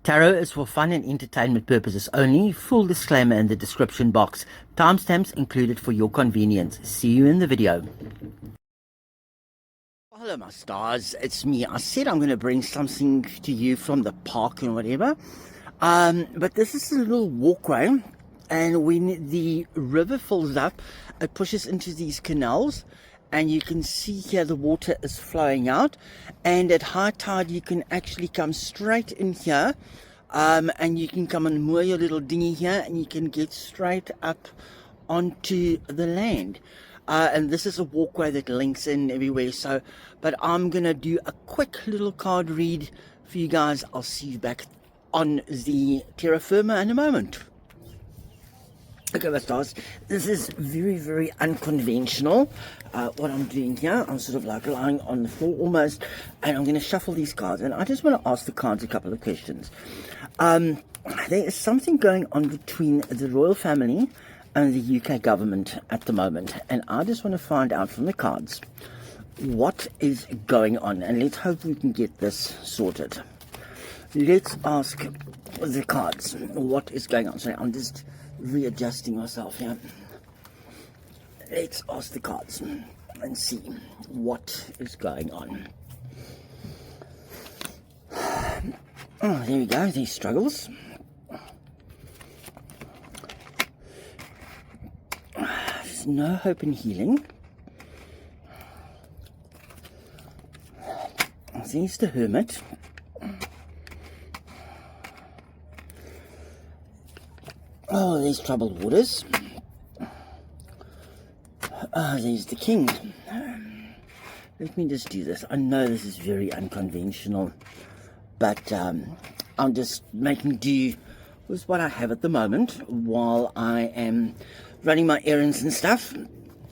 Tarot is for fun and entertainment purposes only. Full disclaimer in the description box. Timestamps included for your convenience. See you in the video. Hello my stars, it's me. I said I'm going to bring something to you from the park and whatever. But this is a little walkway, and when the river fills up, it pushes into these canals. And you can see here the water is flowing out, and at high tide you can actually come straight in here, and you can come and moor your little dinghy here, and you can get straight up onto the land. And this is a walkway that links in everywhere. So, but I'm gonna do a quick little card read for you guys. I'll see you back on the terra firma in a moment. Okay, my stars, this is very, very unconventional. What I'm doing here, I'm sort of like lying on the floor almost, and I'm going to shuffle these cards. And I just want to ask the cards a couple of questions. There is something going on between the royal family and the UK government at the moment, and I just want to find out from the cards what is going on, and let's hope we can get this sorted. Let's ask the cards what is going on. Sorry, I'm just readjusting myself here. Let's ask the cards and see what is going on. Oh, there we go, these struggles. There's no hope in healing. There's the Hermit. Oh, there's troubled waters. Oh, there's the King. Let me just do this. I know this is very unconventional, but I'm just making do with what I have at the moment while I am running my errands and stuff.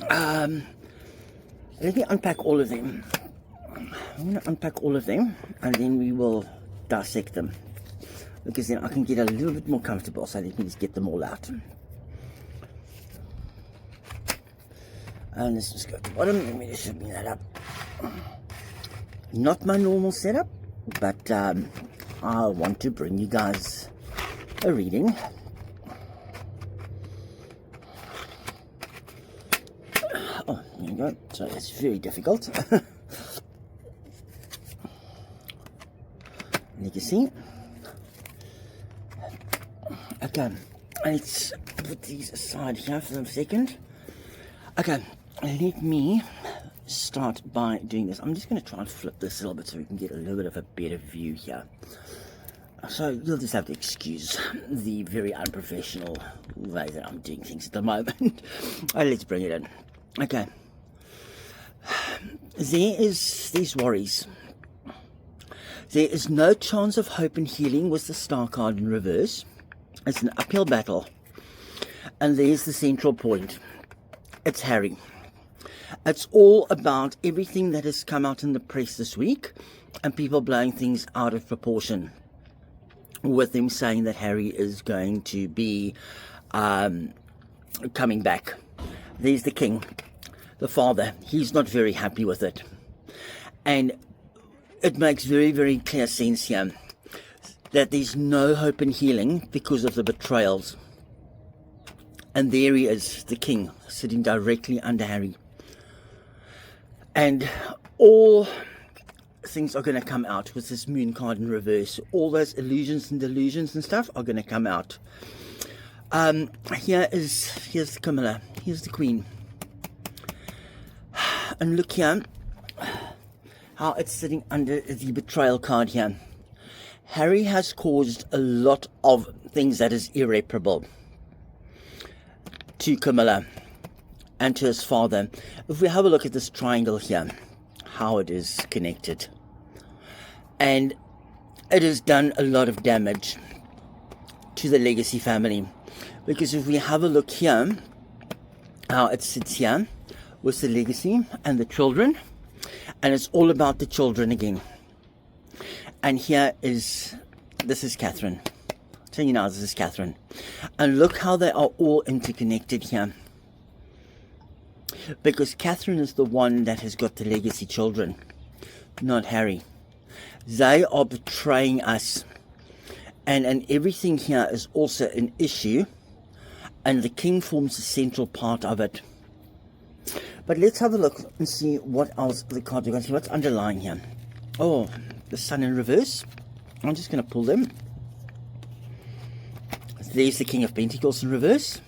Let me unpack all of them. I'm going to unpack all of them, and then we will dissect them, because then I can get a little bit more comfortable. So let me just get them all out. And let's just go to the bottom. Let me just open that up. Not my normal setup, but I want to bring you guys a reading. Oh, there you go. So it's very difficult. Legacy. Okay, let's put these aside here for a second. Okay, let me start by doing this. I'm just going to try and flip this a little bit so we can get a little bit of a better view here. So you'll just have to excuse the very unprofessional way that I'm doing things at the moment. Let's bring it in. Okay, there's worries. There is no chance of hope and healing with the Star card in reverse. It's an uphill battle. And there's the central point. It's Harry. It's all about everything that has come out in the press this week and people blowing things out of proportion, with them saying that Harry is going to be coming back. There's the King, the father. He's not very happy with it. And it makes very, very clear sense here that there's no hope in healing because of the betrayals. And there he is, the King, sitting directly under Harry. And all things are going to come out with this moon card in reverse. All those illusions and delusions and stuff are going to come out. Here's Camilla. Here's the Queen. And look here, how it's sitting under the betrayal card here. Harry has caused a lot of things that is irreparable to Camilla and to his father. If we have a look at this triangle here, how it is connected, and it has done a lot of damage to the legacy family, because if we have a look here, how it sits here with the legacy and the children, and it's all about the children again. And this is Catherine. I'll tell you now, this is Catherine. And look how they are all interconnected here. Because Catherine is the one that has got the legacy children, not Harry. They are betraying us and everything here is also an issue, and the king forms a central part of it. But let's have a look and see what else the cards are going to see. What's underlying here? Oh, the sun in reverse. I'm just going to pull them. There's the King of Pentacles in reverse.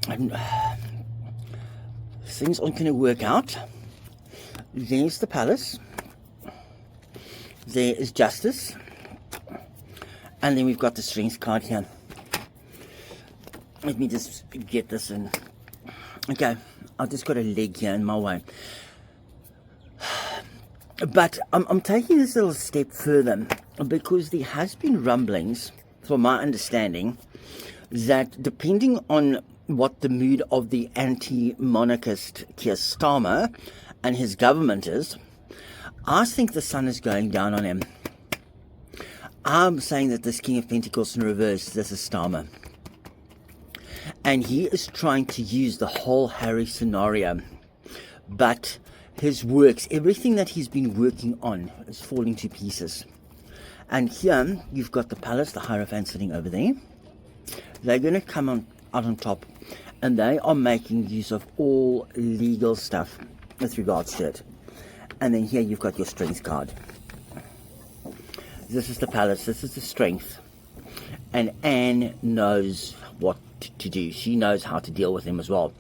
And things aren't going to work out. There's the Palace. There is Justice. And then we've got the Strength card here. Let me just get this in. Okay, I've just got a leg here in my way. But I'm taking this a little step further because there has been rumblings, from my understanding, that depending on what the mood of the anti-monarchist Keir Starmer and his government is, I think the sun is going down on him. I'm saying that this King of Pentacles in reverse, this is Starmer. And he is trying to use the whole Harry scenario. But his works, everything that he's been working on is falling to pieces. And here you've got the Palace, the Hierophant sitting over there. They're going to come out on top. And they are making use of all legal stuff with regards to it. And then here you've got your Strength card. This is the Palace, this is the Strength. And Anne knows what to do. She knows how to deal with him as well.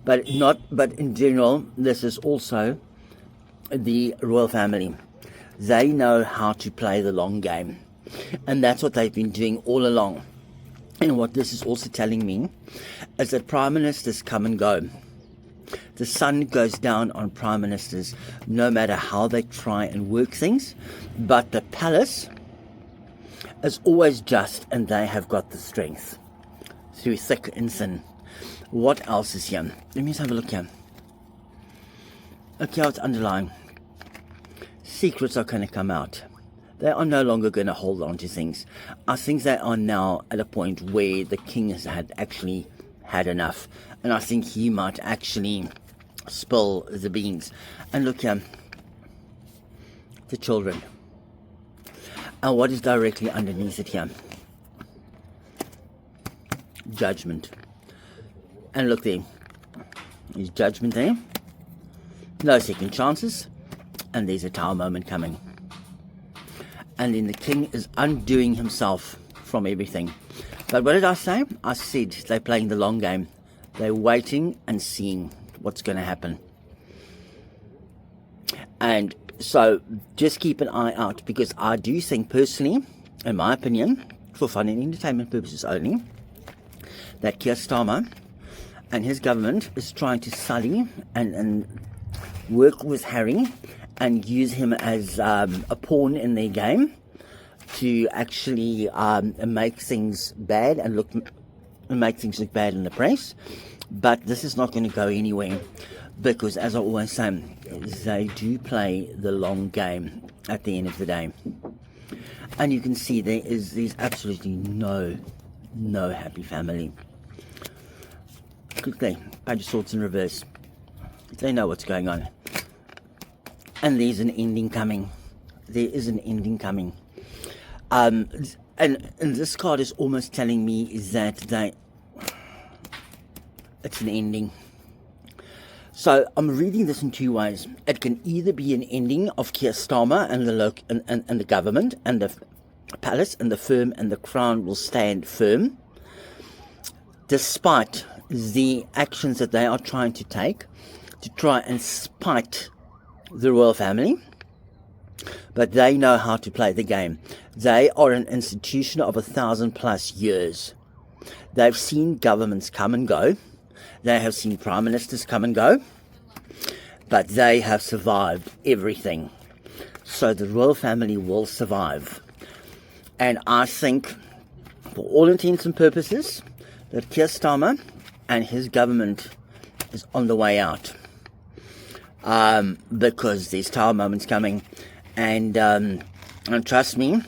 But in general, this is also the royal family. They know how to play the long game. And that's what they've been doing all along. And what this is also telling me is that prime ministers come and go. The sun goes down on prime ministers no matter how they try and work things. But the Palace is always just, and they have got the strength through thick and thin. What else is here? Let me just have a look here. Okay, what's underlying? Secrets are going to come out. They are no longer going to hold on to things. I think they are now at a point where the king has actually had enough. And I think he might actually spill the beans. And look here. The children. And what is directly underneath it here? Judgment. And look there. There's judgment there. No second chances. And there's a tower moment coming. And then the king is undoing himself from everything. But what did I say? I said they're playing the long game. They're waiting and seeing what's going to happen. And so just keep an eye out, because I do think personally, in my opinion, for fun and entertainment purposes only, that Keir Starmer and his government is trying to sully and work with Harry and use him as a pawn in their game to actually make things bad and make things look bad in the press. But this is not going to go anywhere, because as I always say, they do play the long game at the end of the day. And you can see there's absolutely no happy family. Quickly, Page of Swords in reverse. They know what's going on. And there's an ending coming. There is an ending coming. And this card is almost telling me that it's an ending. So I'm reading this in two ways. It can either be an ending of Keir Starmer and the government and the palace and the firm and the crown will stand firm, despite the actions that they are trying to take to try and spite the royal family. But they know how to play the game. They are an institution of 1,000+ years. They've seen governments come and go. They have seen prime ministers come and go. But they have survived everything. So the royal family will survive. And I think, for all intents and purposes, that Keir Starmer and his government is on the way out. Because there's tower moments coming. And trust me,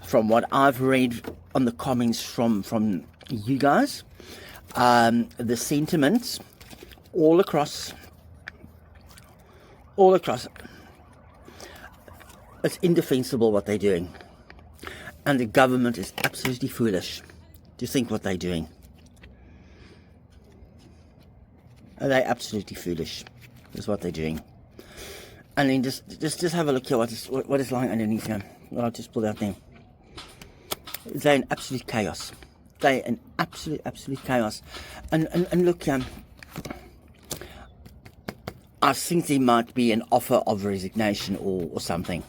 from what I've read on the comments from you guys, the sentiments all across, it's indefensible what they're doing. And the government is absolutely foolish to think what they're doing. They're absolutely foolish is what they're doing. And then just have a look here what is lying underneath here. I'll just pull that there. They're in absolute chaos. They're in absolute chaos. And look here. I think there might be an offer of resignation or something.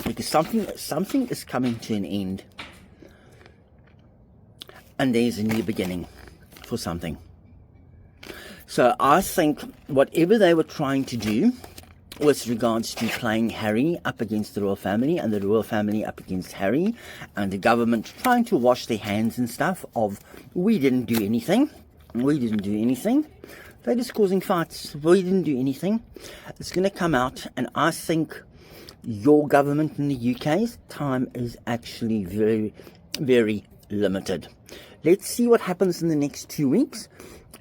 Because something is coming to an end. And there's a new beginning for something. So I think whatever they were trying to do with regards to playing Harry up against the royal family and the royal family up against Harry and the government trying to wash their hands and stuff of we didn't do anything. They're just causing fights. We didn't do anything. It's going to come out, and I think your government in the UK's time is actually very, very limited. Let's see what happens in the next 2 weeks.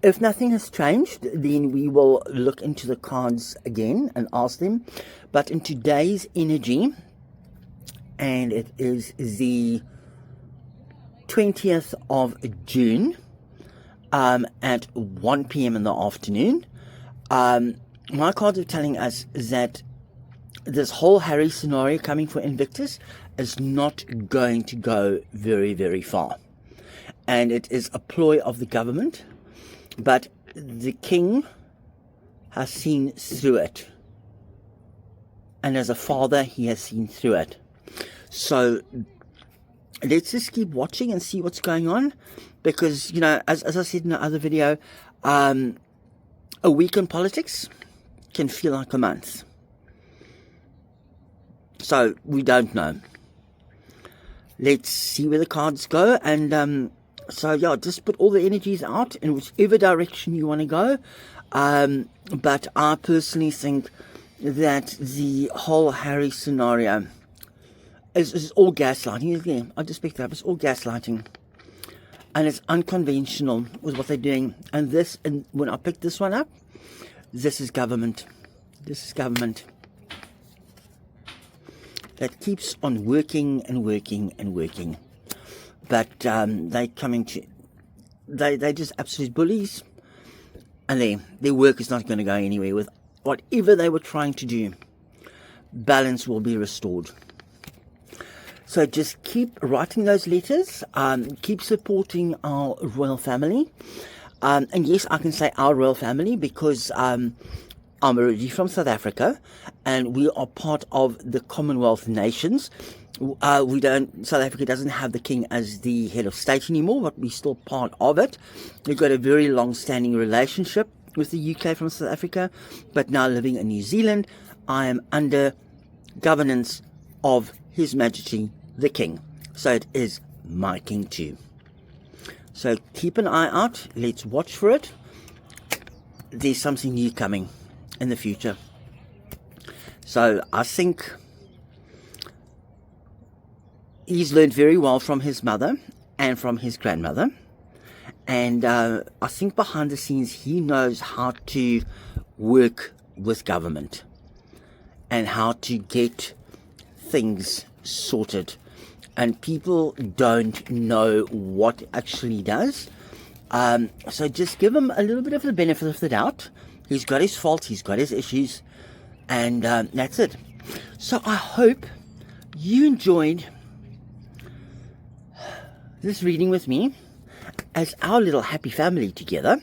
If nothing has changed, then we will look into the cards again and ask them. But in today's energy, and it is the 20th of June, at 1 p.m. in the afternoon, my cards are telling us that this whole Harry scenario coming for Invictus is not going to go very, very far. And it is a ploy of the government, but the king has seen through it. And as a father, he has seen through it. So let's just keep watching and see what's going on. Because, as I said in the other video, a week in politics can feel like a month. So we don't know. Let's see where the cards go. And so, yeah, just put all the energies out in whichever direction you want to go. But I personally think that the whole Harry scenario is all gaslighting. Yeah, I just picked it up. It's all gaslighting. And it's unconventional with what they're doing. And when I picked this one up, this is government. This is government that keeps on working and working and working. But they're just absolute bullies. And their work is not going to go anywhere. With whatever they were trying to do, balance will be restored. So just keep writing those letters, keep supporting our royal family. And yes, I can say our royal family because I'm originally from South Africa and we are part of the Commonwealth nations. South Africa doesn't have the king as the head of state anymore, but we're still part of it. We've got a very long-standing relationship with the UK from South Africa, but now living in New Zealand, I am under governance of His Majesty the King. So it is my king too. So keep an eye out. Let's watch for it. There's something new coming in the future. So I think he's learned very well from his mother and from his grandmother. And I think behind the scenes he knows how to work with government and how to get things sorted. And people don't know what actually does. So just give him a little bit of the benefit of the doubt. He's got his faults, he's got his issues, and that's it. So I hope you enjoyed this reading with me as our little happy family together.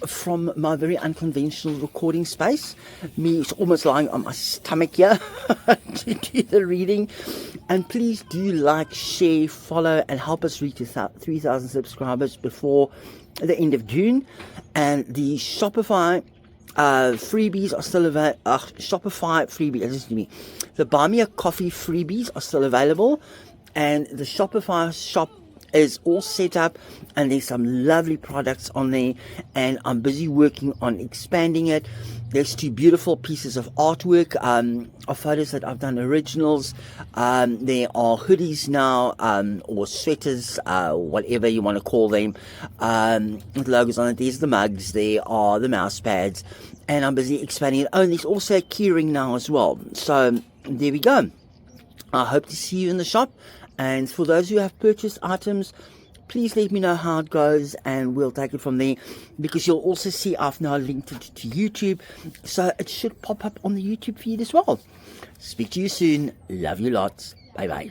From my very unconventional recording space. Me is almost lying on my stomach here to do the reading. And please do like, share, follow, and help us reach 3,000 subscribers before the end of June. And the Shopify freebies are still available. Shopify freebies, listen to me. The Buy Me a Coffee freebies are still available. And the Shopify shop is all set up, and there's some lovely products on there, and I'm busy working on expanding it. There's 2 beautiful pieces of artwork, of photos that I've done originals. There are hoodies now, or sweaters, whatever you want to call them, with logos on it. There's the mugs, there are the mouse pads, and I'm busy expanding it. Oh, and there's also a keyring now as well. So there we go. I hope to see you in the shop, and for those who have purchased items, please let me know how it goes and we'll take it from there, because you'll also see I've now linked it to YouTube, so it should pop up on the YouTube feed as well. Speak to you soon. Love you lots. Bye bye.